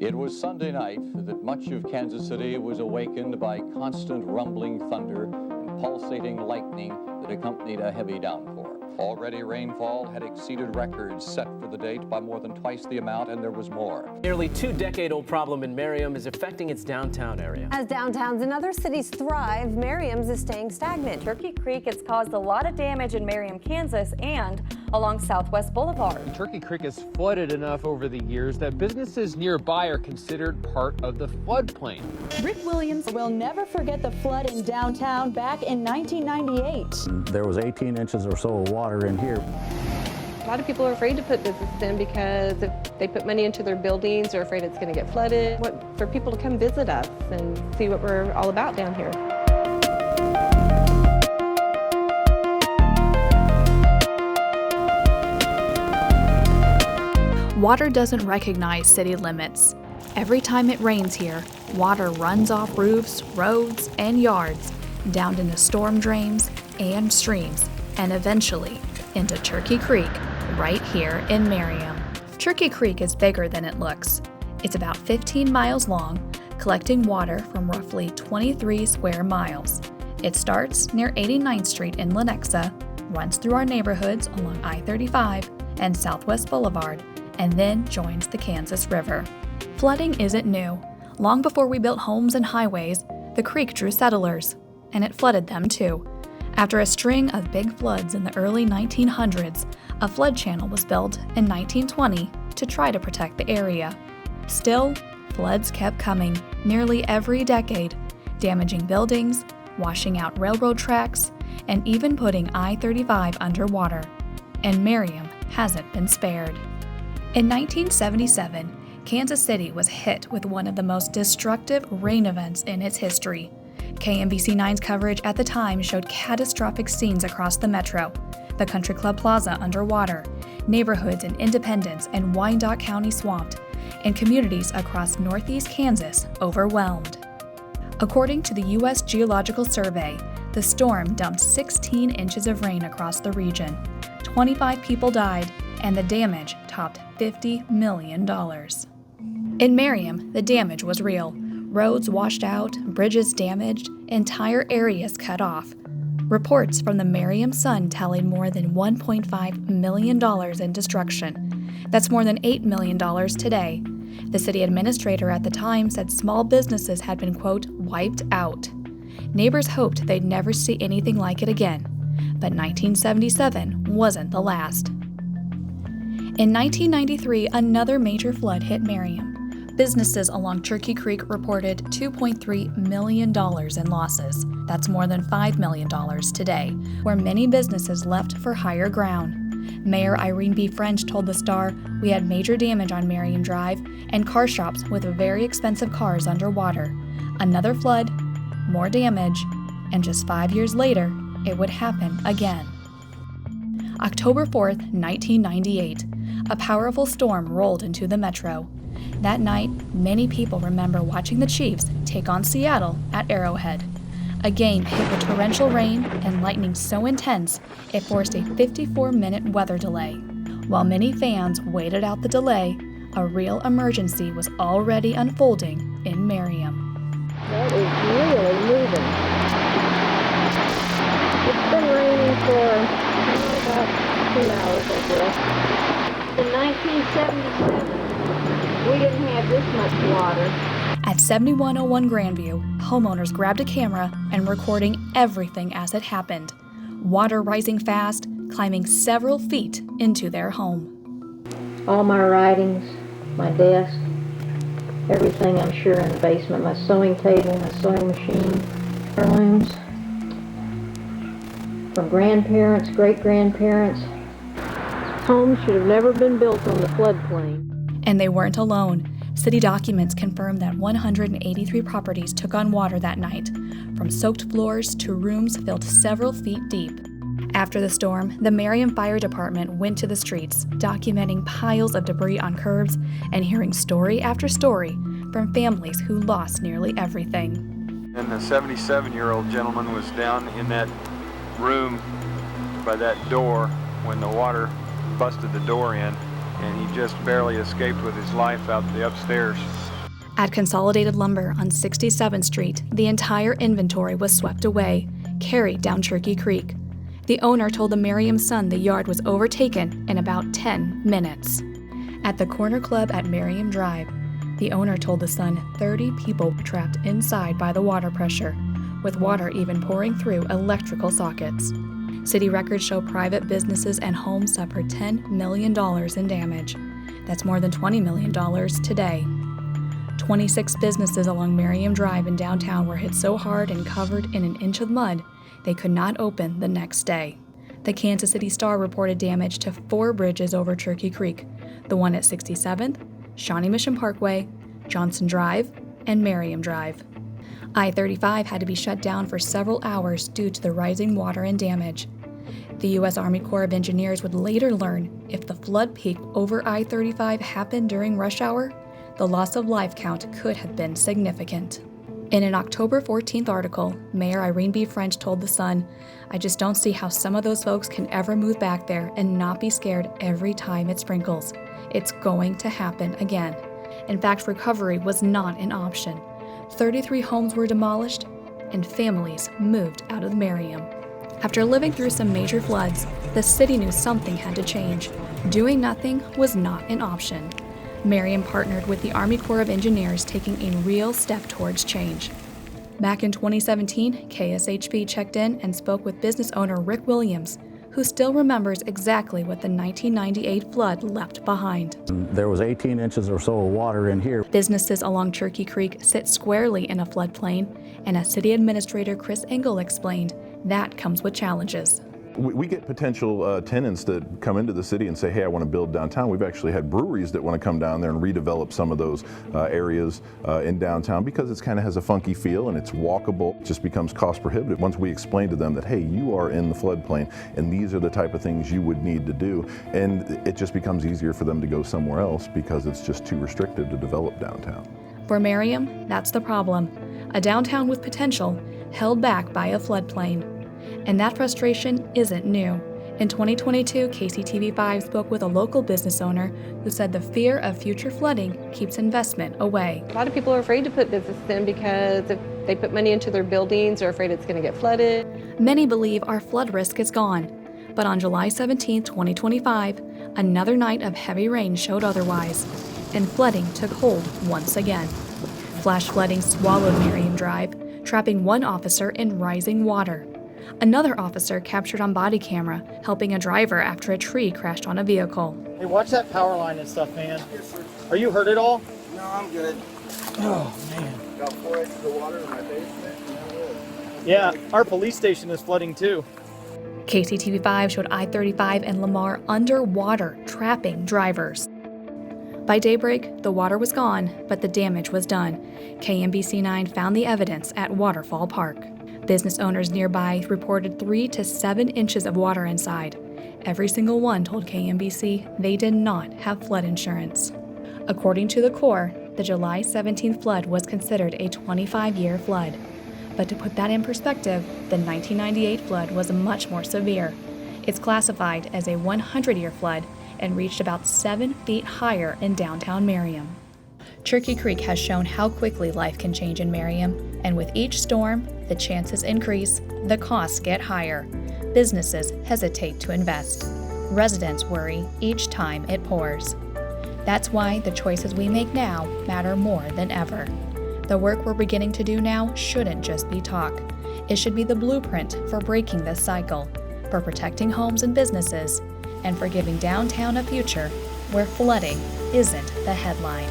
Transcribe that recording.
It was Sunday night that much of Kansas City was awakened by constant rumbling thunder and pulsating lightning that accompanied a heavy downpour. Already rainfall had exceeded records set for the date by more than twice the amount, and there was more. Nearly two-decade-old problem in Merriam is affecting its downtown area. As downtowns in other cities thrive, Merriam's is staying stagnant. Turkey Creek has caused a lot of damage in Merriam, Kansas, and along Southwest Boulevard. Turkey Creek has flooded enough over the years that businesses nearby are considered part of the floodplain. Rick Williams will never forget the flood in downtown back in 1998. There was 18 inches or so of water in here. A lot of people are afraid to put business in because if they put money into their buildings, they're afraid it's going to get flooded. For people to come visit us and see what we're all about down here. Water doesn't recognize city limits. Every time it rains here, water runs off roofs, roads, and yards, down into storm drains and streams, and eventually into Turkey Creek, right here in Merriam. Turkey Creek is bigger than it looks. It's about 15 miles long, collecting water from roughly 23 square miles. It starts near 89th Street in Lenexa, runs through our neighborhoods along I-35 and Southwest Boulevard, and then joins the Kansas River. Flooding isn't new. Long before we built homes and highways, the creek drew settlers, and it flooded them too. After a string of big floods in the early 1900s, a flood channel was built in 1920 to try to protect the area. Still, floods kept coming nearly every decade, damaging buildings, washing out railroad tracks, and even putting I-35 underwater. And Merriam hasn't been spared. In 1977, Kansas City was hit with one of the most destructive rain events in its history. KMBC9's coverage at the time showed catastrophic scenes across the metro, the Country Club Plaza underwater, neighborhoods in Independence and Wyandotte County swamped, and communities across northeast Kansas overwhelmed. According to the U.S. Geological Survey, the storm dumped 16 inches of rain across the region. 25 people died, and the damage topped $50 million. In Merriam, the damage was real. Roads washed out, bridges damaged, entire areas cut off. Reports from the Merriam Sun tallied more than $1.5 million in destruction. That's more than $8 million today. The city administrator at the time said small businesses had been, quote, wiped out. Neighbors hoped they'd never see anything like it again, but 1977 wasn't the last. In 1993, another major flood hit Merriam. Businesses along Turkey Creek reported $2.3 million in losses. That's more than $5 million today, where many businesses left for higher ground. Mayor Irene B. French told the Star, "We had major damage on Merriam Drive and car shops with very expensive cars underwater. Another flood, more damage, and just 5 years later, it would happen again." October 4th, 1998, a powerful storm rolled into the metro. That night, many people remember watching the Chiefs take on Seattle at Arrowhead. A game hit with torrential rain and lightning so intense it forced a 54-minute weather delay. While many fans waited out the delay, a real emergency was already unfolding in Merriam. That is really moving. It's been raining for about 2 hours, I guess. In 1977, we didn't have this much water. At 7101 Grandview, homeowners grabbed a camera and recording everything as it happened. Water rising fast, climbing several feet into their home. All my writings, my desk, everything I'm sure in the basement, my sewing table, my sewing machine, heirlooms from grandparents, great-grandparents. Homes should have never been built on the floodplain. And they weren't alone. City documents confirm that 183 properties took on water that night, from soaked floors to rooms filled several feet deep. After the storm, the Merriam Fire Department went to the streets, documenting piles of debris on curbs and hearing story after story from families who lost nearly everything. And the 77-year-old gentleman was down in that room by that door when the water busted the door in, and he just barely escaped with his life out the upstairs At Consolidated Lumber on 67th Street, the entire inventory was swept away, carried down Turkey Creek. The owner told the Merriam Sun the yard was overtaken in about 10 minutes. At the Corner Club at Merriam Drive, the owner told the Sun 30 people were trapped inside by the water pressure, with water even pouring through electrical sockets. City records show private businesses and homes suffered $10 million in damage. That's more than $20 million today. 26 businesses along Merriam Drive in downtown were hit so hard and covered in an inch of mud they could not open the next day. The Kansas City Star reported damage to 4 bridges over Turkey Creek, the one at 67th, Shawnee Mission Parkway, Johnson Drive, and Merriam Drive. I-35 had to be shut down for several hours due to the rising water and damage. The U.S. Army Corps of Engineers would later learn if the flood peak over I-35 happened during rush hour, the loss of life count could have been significant. In an October 14th article, Mayor Irene B. French told The Sun, "I just don't see how some of those folks can ever move back there and not be scared every time it sprinkles. It's going to happen again." In fact, recovery was not an option. 33 homes were demolished, and families moved out of Merriam. After living through some major floods, the city knew something had to change. Doing nothing was not an option. Merriam partnered with the Army Corps of Engineers, taking a real step towards change. Back in 2017, KSHB checked in and spoke with business owner Rick Williams, who still remembers exactly what the 1998 flood left behind. There was 18 inches or so of water in here. Businesses along Turkey Creek sit squarely in a floodplain, and as City Administrator Chris Engel explained, that comes with challenges. We get potential tenants that come into the city and say, hey, I want to build downtown. We've actually had breweries that want to come down there and redevelop some of those areas in downtown because it kind of has a funky feel and it's walkable. It just becomes cost prohibitive. Once we explain to them that, hey, you are in the floodplain and these are the type of things you would need to do, and it just becomes easier for them to go somewhere else because it's just too restrictive to develop downtown. For Merriam, that's the problem. A downtown with potential, held back by a floodplain. And that frustration isn't new. In 2022, KCTV5 spoke with a local business owner who said the fear of future flooding keeps investment away. A lot of people are afraid to put business in because if they put money into their buildings, they're afraid it's going to get flooded. Many believe our flood risk is gone. But on July 17, 2025, another night of heavy rain showed otherwise, and flooding took hold once again. Flash flooding swallowed Merriam Drive, trapping one officer in rising water. Another officer captured on body camera, helping a driver after a tree crashed on a vehicle. Hey, watch that power line and stuff, man. Yes, sir. Are you hurt at all? No, I'm good. Oh, man. Got 4 inches of water in my basement. Yeah, our police station is flooding too. KCTV5 showed I-35 and Lamar underwater, trapping drivers. By daybreak, the water was gone, but the damage was done. KMBC9 found the evidence at Waterfall Park. Business owners nearby reported 3 to 7 inches of water inside. Every single one told KMBC they did not have flood insurance. According to the Corps, the July 17th flood was considered a 25-year flood. But to put that in perspective, the 1998 flood was much more severe. It's classified as a 100-year flood and reached about 7 feet higher in downtown Merriam. Turkey Creek has shown how quickly life can change in Merriam, and with each storm, the chances increase, the costs get higher. Businesses hesitate to invest. Residents worry each time it pours. That's why the choices we make now matter more than ever. The work we're beginning to do now shouldn't just be talk. It should be the blueprint for breaking this cycle, for protecting homes and businesses, and for giving downtown a future where flooding isn't the headline.